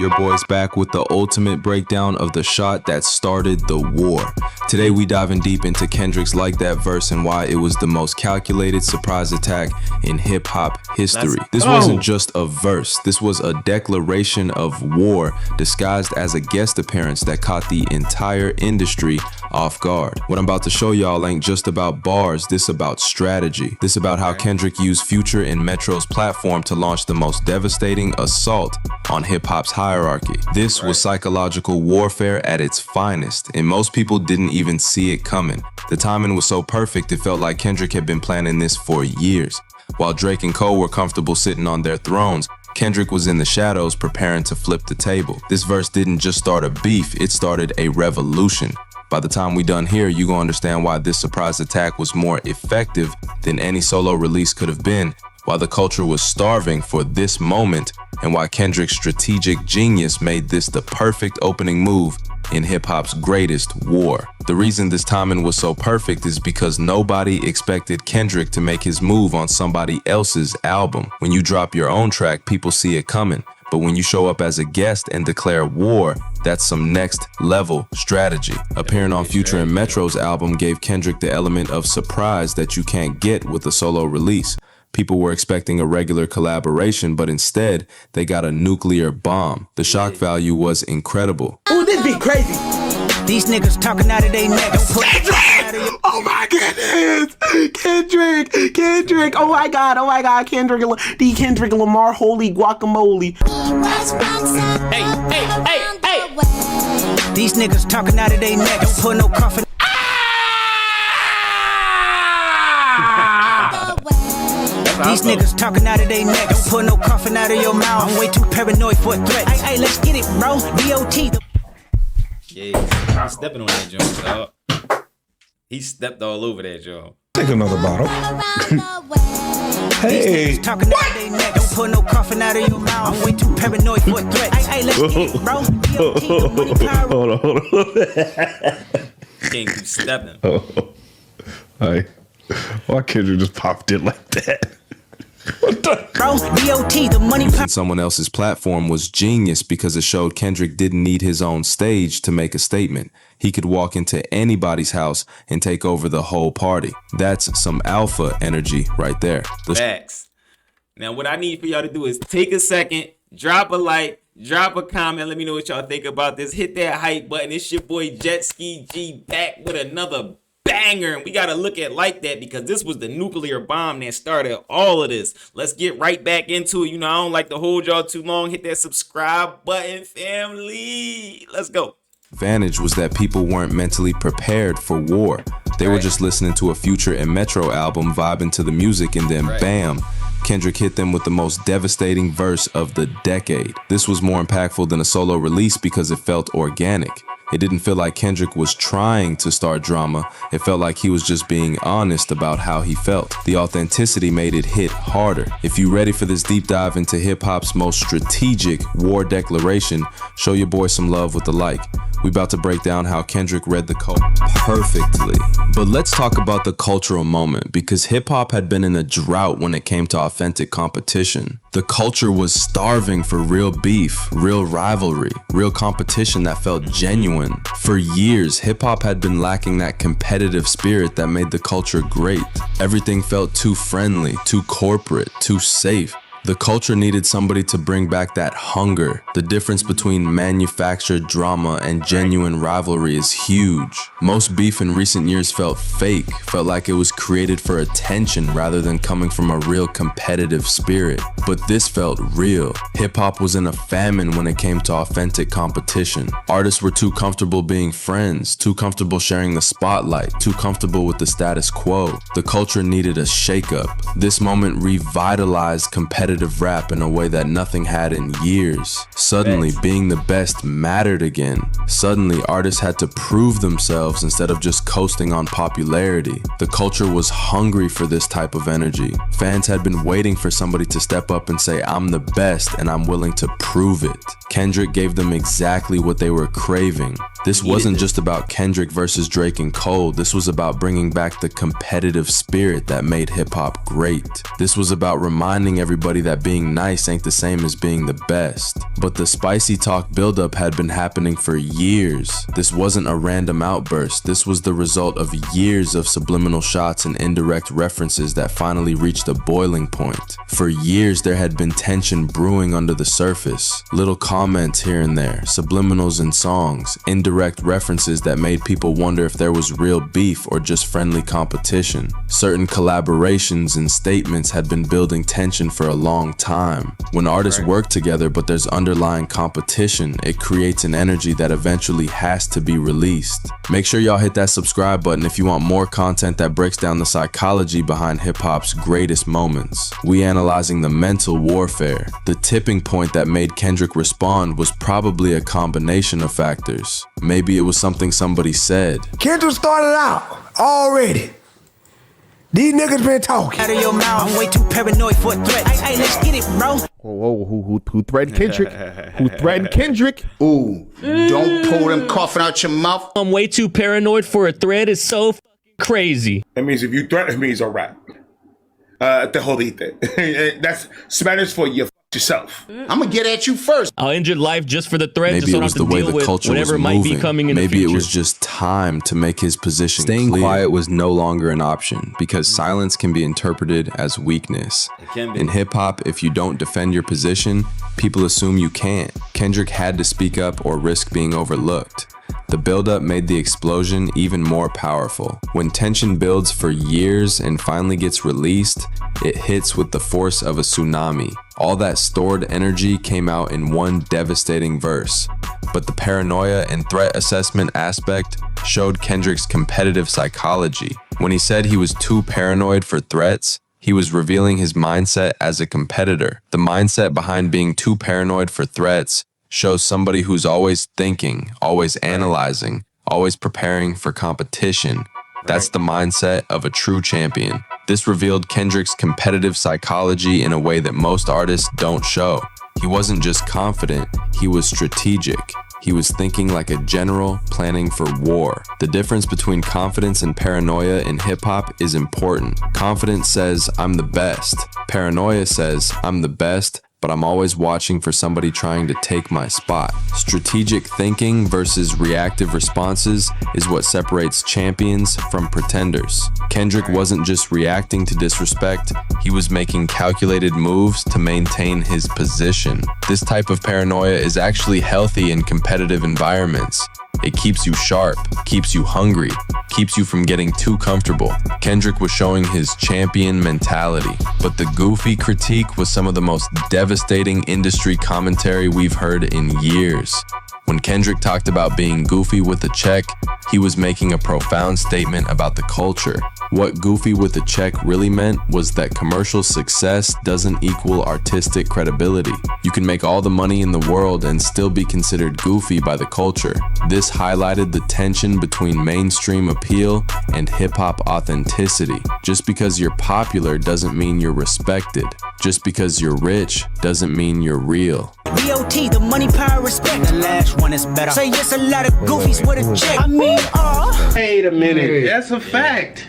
Your boy's back with the ultimate breakdown of the shot that started the war. Today we diving deep into Kendrick's Like That verse and why it was the most calculated surprise attack in hip-hop history. This wasn't just a verse, this was a declaration of war disguised as a guest appearance that caught the entire industry off guard. What I'm about to show y'all ain't just about bars, this about strategy. This about how Kendrick used Future and Metro's platform to launch the most devastating assault on hip-hop's hierarchy. This was psychological warfare at its finest, and most people didn't even see it coming. The timing was so perfect it felt like Kendrick had been planning this for years. While Drake and Co were comfortable sitting on their thrones, Kendrick was in the shadows preparing to flip the table. This verse didn't just start a beef, it started a revolution. By the time we done here, you gonna understand why this surprise attack was more effective than any solo release could have been, why the culture was starving for this moment, and why Kendrick's strategic genius made this the perfect opening move in hip-hop's greatest war. The reason this timing was so perfect is because nobody expected Kendrick to make his move on somebody else's album. When you drop your own track, people see it coming. But when you show up as a guest and declare war, that's some next level strategy. Appearing on Future and Metro's album gave Kendrick the element of surprise that you can't get with a solo release. People were expecting a regular collaboration, but instead, they got a nuclear bomb. The shock value was incredible. Ooh, this be crazy. These niggas talking out of their neck. Kendrick! Oh my goodness! Kendrick! Oh my god, Kendrick Lamar, holy guacamole. Hey! These niggas talking out of their neck. Don't put no coffin. These niggas talking out of their neck. Don't put no coffin out of your mouth. I'm way too paranoid for a threat. Hey, let's get it, bro. DOT. Yeah, he's stepping on that joint, dog. He stepped all over that joint. Take another bottle. Hey, talking out of their neck. Don't put no coffin out of your mouth. I'm way too paranoid for a threat. Hey, let's get it, bro. DOT. Hold on. Can't keep stepping. Hey, why Kendrick just popped it like that? What the? Bro, DOT, the money. Using someone else's platform was genius because it showed Kendrick didn't need his own stage to make a statement. He could walk into anybody's house and take over the whole party. That's some alpha energy right there. Facts. Now, what I need for y'all to do is take a second, drop a like, drop a comment. Let me know what y'all think about this. Hit that hype button. It's your boy Jet Ski G back with another banger, and we gotta look at like that because this was the nuclear bomb that started all of this. Let's get right back into it. You know, I don't like to hold y'all too long. Hit that subscribe button, family. Let's go. Advantage was that people weren't mentally prepared for war. They were just listening to a Future and Metro album, vibing to the music, and then bam, Kendrick hit them with the most devastating verse of the decade. This was more impactful than a solo release because it felt organic. It didn't feel like Kendrick was trying to start drama. It felt like he was just being honest about how he felt. The authenticity made it hit harder. If you ready for this deep dive into hip-hop's most strategic war declaration, show your boy some love with a like. We about to break down how Kendrick read the code perfectly. But let's talk about the cultural moment, because hip-hop had been in a drought when it came to authentic competition. The culture was starving for real beef, real rivalry, real competition that felt genuine. For years, hip-hop had been lacking that competitive spirit that made the culture great. Everything felt too friendly, too corporate, too safe. The culture needed somebody to bring back that hunger. The difference between manufactured drama and genuine rivalry is huge. Most beef in recent years felt fake, felt like it was created for attention rather than coming from a real competitive spirit. But this felt real. Hip-hop was in a famine when it came to authentic competition. Artists were too comfortable being friends, too comfortable sharing the spotlight, too comfortable with the status quo. The culture needed a shakeup. This moment revitalized competitive rap in a way that nothing had in years. Suddenly, being the best mattered again. Suddenly, artists had to prove themselves instead of just coasting on popularity. The culture was hungry for this type of energy. Fans had been waiting for somebody to step up and say, "I'm the best and I'm willing to prove it." Kendrick gave them exactly what they were craving. This wasn't just about Kendrick versus Drake and Cole. This was about bringing back the competitive spirit that made hip-hop great. This was about reminding everybody that being nice ain't the same as being the best. But the spicy talk buildup had been happening for years. This wasn't a random outburst. This was the result of years of subliminal shots and indirect references that finally reached a boiling point. For years, there had been tension brewing under the surface. Little comments here and there, subliminals in songs, indirect references that made people wonder if there was real beef or just friendly competition. Certain collaborations and statements had been building tension for a long time. When artists work together but there's underlying competition, it creates an energy that eventually has to be released. Make sure y'all hit that subscribe button if you want more content that breaks down the psychology behind hip-hop's greatest moments. We analyzing the mental warfare. The tipping point that made Kendrick respond was probably a combination of factors. Maybe it was something somebody said. Kendrick started out already. These niggas been talking. Out of your mouth, I'm way too paranoid for a threat. Hey, let's get it, bro. Whoa, who threatened Kendrick? Who threatened Kendrick? Ooh, don't pull them coughing out your mouth. I'm way too paranoid for a thread. It's so fucking crazy. That means if you threaten me, it's a rap. Te jodiste. That's Spanish for you yourself. I'm gonna get at you first. I'll end your life just for the thread. Maybe just it was so the I don't way have to the deal culture with was whatever might be moving. coming in the Maybe future. it was just time to make his position Staying clear. quiet was no longer an option because silence can be interpreted as weakness. can be. In hip-hop, if you don't defend your position, people assume you can't. Kendrick had to speak up or risk being overlooked. The buildup made the explosion even more powerful. When tension builds for years and finally gets released, it hits with the force of a tsunami. All that stored energy came out in one devastating verse. But the paranoia and threat assessment aspect showed Kendrick's competitive psychology. When he said he was too paranoid for threats, he was revealing his mindset as a competitor. The mindset behind being too paranoid for threats shows somebody who's always thinking, always analyzing, always preparing for competition. That's the mindset of a true champion. This revealed Kendrick's competitive psychology in a way that most artists don't show. He wasn't just confident, he was strategic. He was thinking like a general planning for war. The difference between confidence and paranoia in hip-hop is important. Confidence says, I'm the best. Paranoia says, I'm the best, but I'm always watching for somebody trying to take my spot. Strategic thinking versus reactive responses is what separates champions from pretenders. Kendrick wasn't just reacting to disrespect, he was making calculated moves to maintain his position. This type of paranoia is actually healthy in competitive environments. It keeps you sharp, keeps you hungry, keeps you from getting too comfortable. Kendrick was showing his champion mentality, but the goofy critique was some of the most devastating industry commentary we've heard in years. When Kendrick talked about being goofy with a check, he was making a profound statement about the culture. What goofy with a check really meant was that commercial success doesn't equal artistic credibility. You can make all the money in the world and still be considered goofy by the culture. This highlighted the tension between mainstream appeal and hip-hop authenticity. Just because you're popular doesn't mean you're respected. Just because you're rich doesn't mean you're real. BOT, the money, power, respect. The last one is better. Say yes, a lot of goofies with a check. I mean, Wait a minute. That's a fact.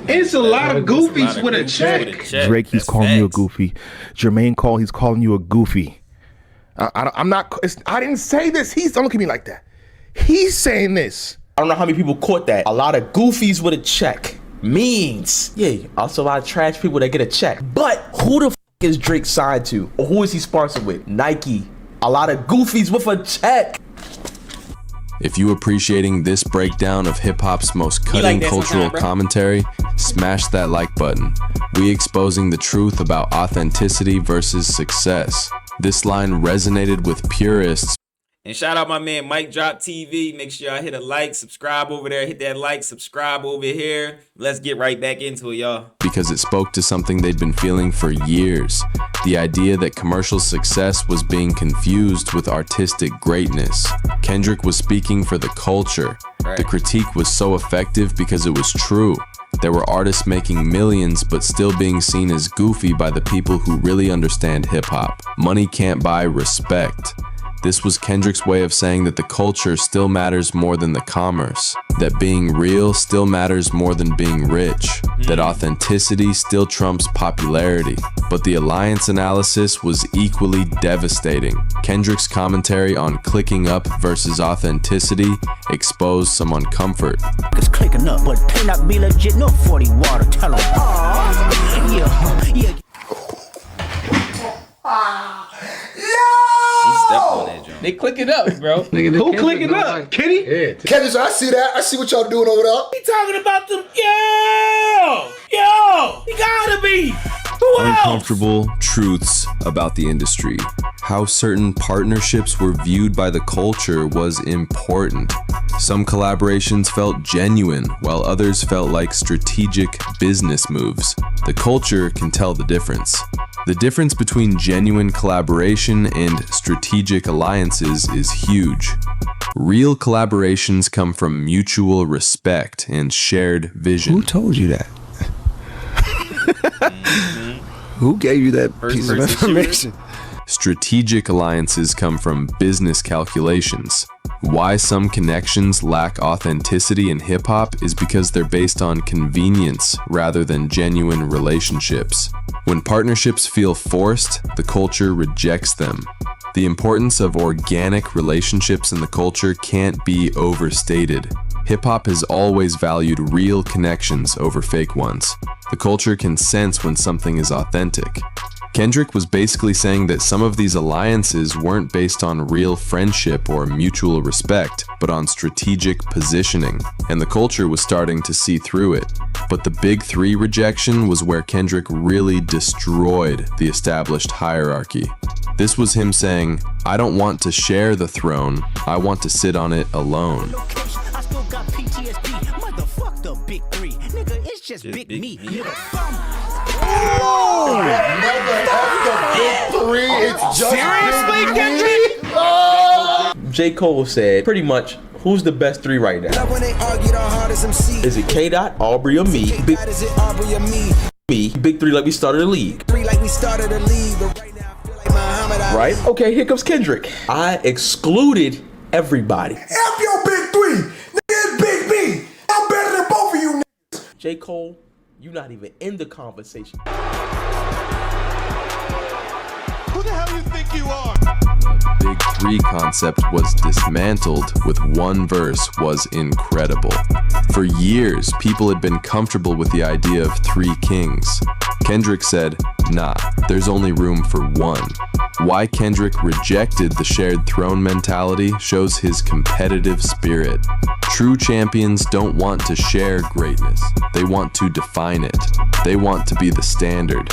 It's a lot of goofies with a check. Drake, he's calling you a goofy. Jermaine Cole, he's calling you a goofy. I'm not. I didn't say this. Don't look at me like that. He's saying this. I don't know how many people caught that. A lot of goofies with a check means, yeah, also a lot of trash people that get a check. But who the f is Drake signed to? Or who is he sponsored with? Nike. A lot of goofies with a check. If you appreciating this breakdown of hip-hop's most cutting cultural commentary, smash that like button. We exposing the truth about authenticity versus success. This line resonated with purists. And shout out my man Mike Drop TV. Make sure y'all hit a like, subscribe over there. Hit that like, subscribe over here. Let's get right back into it, y'all. Because it spoke to something they'd been feeling for years. The idea that commercial success was being confused with artistic greatness. Kendrick was speaking for the culture. The critique was so effective because it was true. There were artists making millions but still being seen as goofy by the people who really understand hip-hop. Money can't buy respect. This was Kendrick's way of saying that the culture still matters more than the commerce, that being real still matters more than being rich, that authenticity still trumps popularity. But the alliance analysis was equally devastating. Kendrick's commentary on clicking up versus authenticity exposed some uncomfort. It's clicking up, but may not be legit, no 40 water, tell them. Yeah. He stepped on that joint. They clicking up, bro. Who clicking up? Kenny? Yeah. Kendrick, I see that. I see what y'all doing over there. He talking about them. Yo, he gotta be. Who else? Uncomfortable truths about the industry. How certain partnerships were viewed by the culture was important. Some collaborations felt genuine, while others felt like strategic business moves. The culture can tell the difference. The difference between genuine collaboration and strategic alliances is huge. Real collaborations come from mutual respect and shared vision. Who told you that? Who gave you that piece of information? Strategic alliances come from business calculations. Why some connections lack authenticity in hip-hop is because they're based on convenience rather than genuine relationships. When partnerships feel forced, the culture rejects them. The importance of organic relationships in the culture can't be overstated. Hip-hop has always valued real connections over fake ones. The culture can sense when something is authentic. Kendrick was basically saying that some of these alliances weren't based on real friendship or mutual respect, but on strategic positioning, and the culture was starting to see through it. But the Big Three rejection was where Kendrick really destroyed the established hierarchy. This was him saying, "I don't want to share the throne, I want to sit on it alone." I still got PTSD. Motherfuck the Big Three. Nigga, it's just big me. Seriously, Kendrick? J. Cole said, pretty much, who's the best three right now? Is it K-Dot, Aubrey, or me? Me. Big Three like we started a league. Right? Okay, here comes Kendrick. I excluded everybody. F your Big Three. Nigga, it's Big B. I'm better than both of you niggas. J. Cole, you not even in the conversation. Who the hell you think you are? The Big Three concept was dismantled with one verse was incredible. For years, people had been comfortable with the idea of three kings. Kendrick said, "Nah, there's only room for one." Why Kendrick rejected the shared throne mentality shows his competitive spirit. True champions don't want to share greatness. They want to define it. They want to be the standard.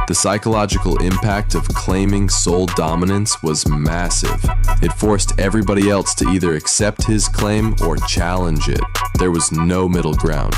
The psychological impact of claiming sole dominance was massive. It forced everybody else to either accept his claim or challenge it. There was no middle ground.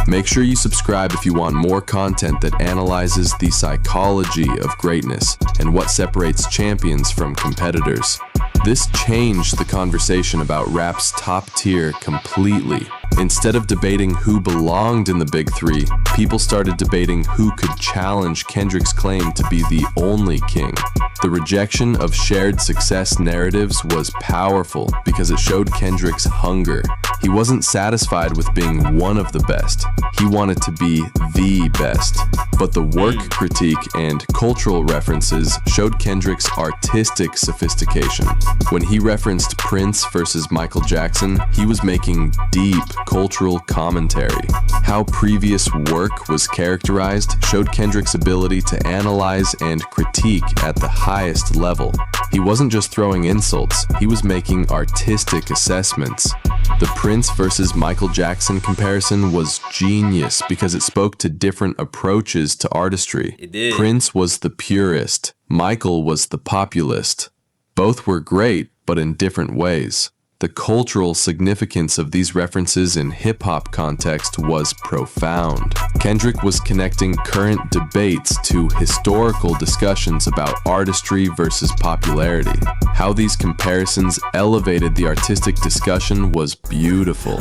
Make sure you subscribe if you want more content that analyzes the psychology of greatness and what separates champions from competitors. This changed the conversation about rap's top tier completely. Instead of debating who belonged in the Big Three, people started debating who could challenge Kendrick's claim to be the only king. The rejection of shared success narratives was powerful because it showed Kendrick's hunger. He wasn't satisfied with being one of the best. He wanted to be the best. But the work critique and cultural references showed Kendrick's artistic sophistication. When he referenced Prince versus Michael Jackson, he was making deep cultural commentary. How previous work was characterized showed Kendrick's ability to analyze and critique at the highest level. He wasn't just throwing insults, he was making artistic assessments. The Prince versus Michael Jackson comparison was genius because it spoke to different approaches to artistry. It did. Prince was the purist, Michael was the populist. Both were great, but in different ways. The cultural significance of these references in hip-hop context was profound. Kendrick was connecting current debates to historical discussions about artistry versus popularity. How these comparisons elevated the artistic discussion was beautiful.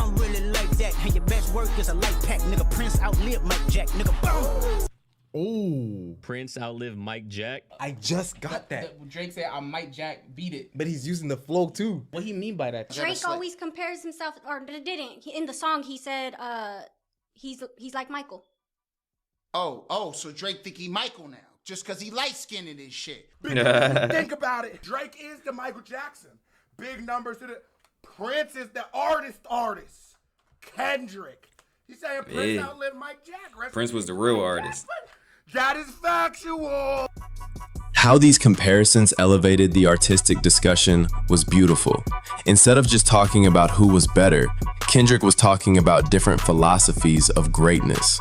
Ooh. Prince outlived Mike Jack. I just got that. Drake said I might Jack beat it. But he's using the flow too. What he mean by that? Drake always compares himself, or didn't. In the song, he said he's like Michael. Oh, so Drake think he Michael now, just because he light-skinned in his shit. Think about it. Drake is the Michael Jackson. Big numbers to the Prince is the artist. Kendrick. He's saying Prince outlived Mike Jack. Prince was the real artist. That is factual. How these comparisons elevated the artistic discussion was beautiful. Instead of just talking about who was better, Kendrick was talking about different philosophies of greatness.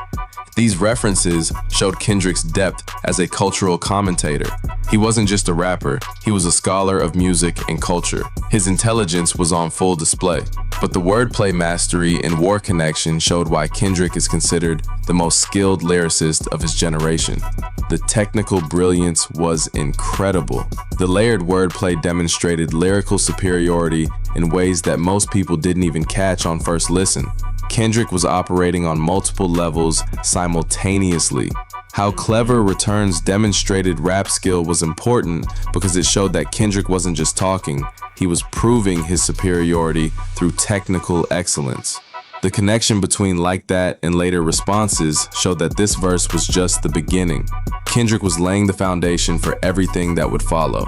These references showed Kendrick's depth as a cultural commentator. He wasn't just a rapper, he was a scholar of music and culture. His intelligence was on full display. But the wordplay mastery and war connection showed why Kendrick is considered the most skilled lyricist of his generation. The technical brilliance was incredible. The layered wordplay demonstrated lyrical superiority in ways that most people didn't even catch on first listen. Kendrick was operating on multiple levels simultaneously. How clever returns demonstrated rap skill was important because it showed that Kendrick wasn't just talking, he was proving his superiority through technical excellence. The connection between Like That and later responses showed that this verse was just the beginning. Kendrick was laying the foundation for everything that would follow.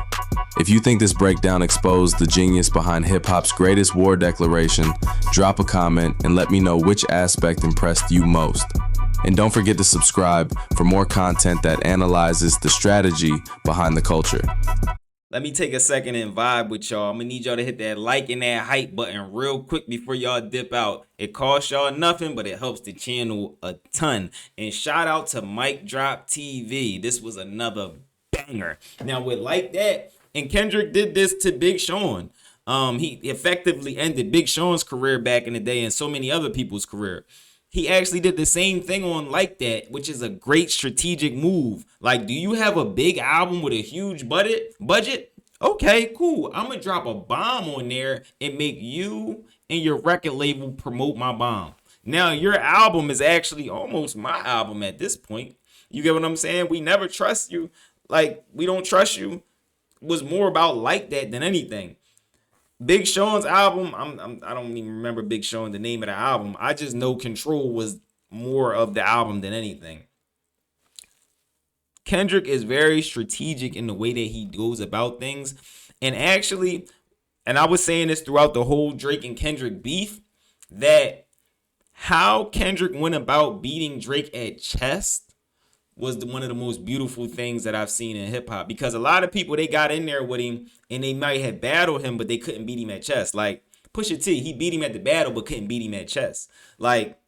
If you think this breakdown exposed the genius behind hip-hop's greatest war declaration, drop a comment and let me know which aspect impressed you most. And don't forget to subscribe for more content that analyzes the strategy behind the culture. Let me take a second and vibe with y'all. I'm gonna need y'all to hit that like and that hype button real quick before y'all dip out. It costs y'all nothing, but it helps the channel a ton. And shout out to Mic Drop TV. This was another banger. Now with Like That, and Kendrick did this to Big Sean. He effectively ended Big Sean's career back in the day and so many other people's career. He actually did the same thing on Like That, which is a great strategic move. Like, do you have a big album with a huge budget? Okay, cool. I'm gonna drop a bomb on there and make you and your record label promote my bomb. Now, your album is actually almost my album at this point. You get what I'm saying? We never trust you. Like, we don't trust you. It was more about Like That than anything. Big Sean's album, I don't even remember Big Sean, the name of the album. I just know Control was more of the album than anything. Kendrick is very strategic in the way that he goes about things. And actually, and I was saying this throughout the whole Drake and Kendrick beef, that how Kendrick went about beating Drake at chess was one of the most beautiful things that I've seen in hip hop, because a lot of people, they got in there with him and they might have battled him, but they couldn't beat him at chess. Like Pusha T, he beat him at the battle, but couldn't beat him at chess. Like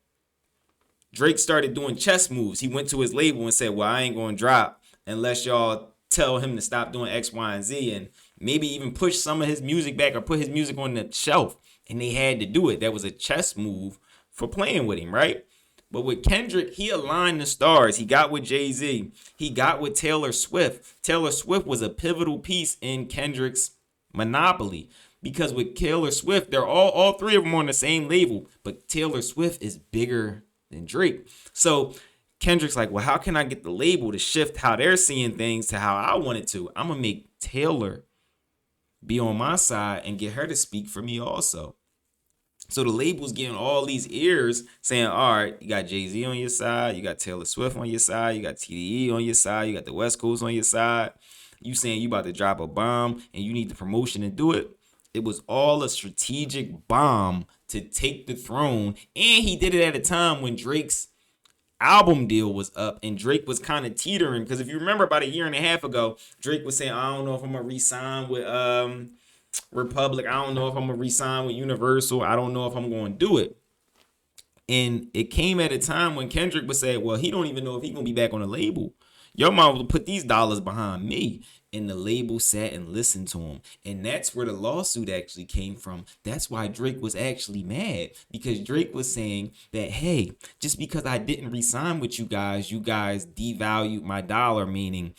Drake started doing chess moves. He went to his label and said, well, I ain't going to drop unless y'all tell him to stop doing X, Y, and Z, and maybe even push some of his music back or put his music on the shelf. And they had to do it. That was a chess move for playing with him, right? But with Kendrick, he aligned the stars. He got with Jay-Z. He got with Taylor Swift. Taylor Swift was a pivotal piece in Kendrick's monopoly, because with Taylor Swift, they're all three of them on the same label, but Taylor Swift is bigger than Drake. So Kendrick's like, well, how can I get the label to shift how they're seeing things to how I want it to? I'm going to make Taylor be on my side and get her to speak for me also. So the label's getting all these ears saying, all right, you got Jay-Z on your side, you got Taylor Swift on your side, you got TDE on your side, you got the West Coast on your side. You saying you about to drop a bomb and you need the promotion to do it. It was all a strategic bomb to take the throne. And he did it at a time when Drake's album deal was up and Drake was kind of teetering. Because if you remember about a year and a half ago, Drake was saying, I don't know if I'm going to re-sign with Republic. I don't know if I'm going to re-sign with Universal. I don't know if I'm going to do it. And it came at a time when Kendrick was saying, well, he don't even know if he's going to be back on the label. Your mom will put these dollars behind me. And the label sat and listened to him. And that's where the lawsuit actually came from. That's why Drake was actually mad. Because Drake was saying that, hey, just because I didn't re-sign with you guys devalued my dollar, meaning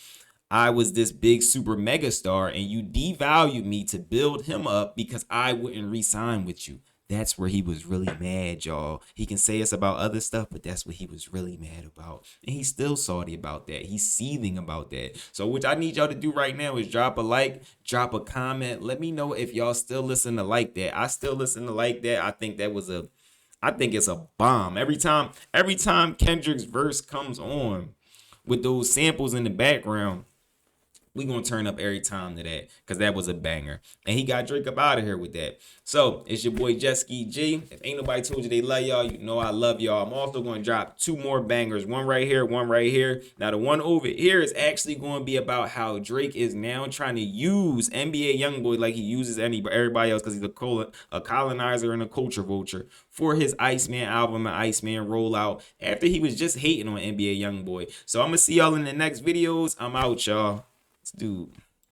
I was this big super mega star and you devalued me to build him up because I wouldn't re-sign with you. That's where he was really mad, y'all. He can say it's about other stuff, but that's what he was really mad about. And he's still salty about that. He's seething about that. So what I need y'all to do right now is drop a like, drop a comment. Let me know if y'all still listen to Like That. I still listen to Like That. I think it's a bomb. Every time Kendrick's verse comes on with those samples in the background, we gonna turn up every time to that, because that was a banger. And he got Drake up out of here with that. So it's your boy Jet Ski G. If ain't nobody told you they love y'all, you know I love y'all. I'm also gonna drop 2 more bangers, one right here, one right here. Now the one over here is actually going to be about how Drake is now trying to use NBA Youngboy like he uses everybody else, because he's a colonizer and a culture vulture, for his Iceman album and Iceman rollout after he was just hating on NBA Youngboy. So I'm gonna see y'all in the next videos. I'm out, y'all. Dude.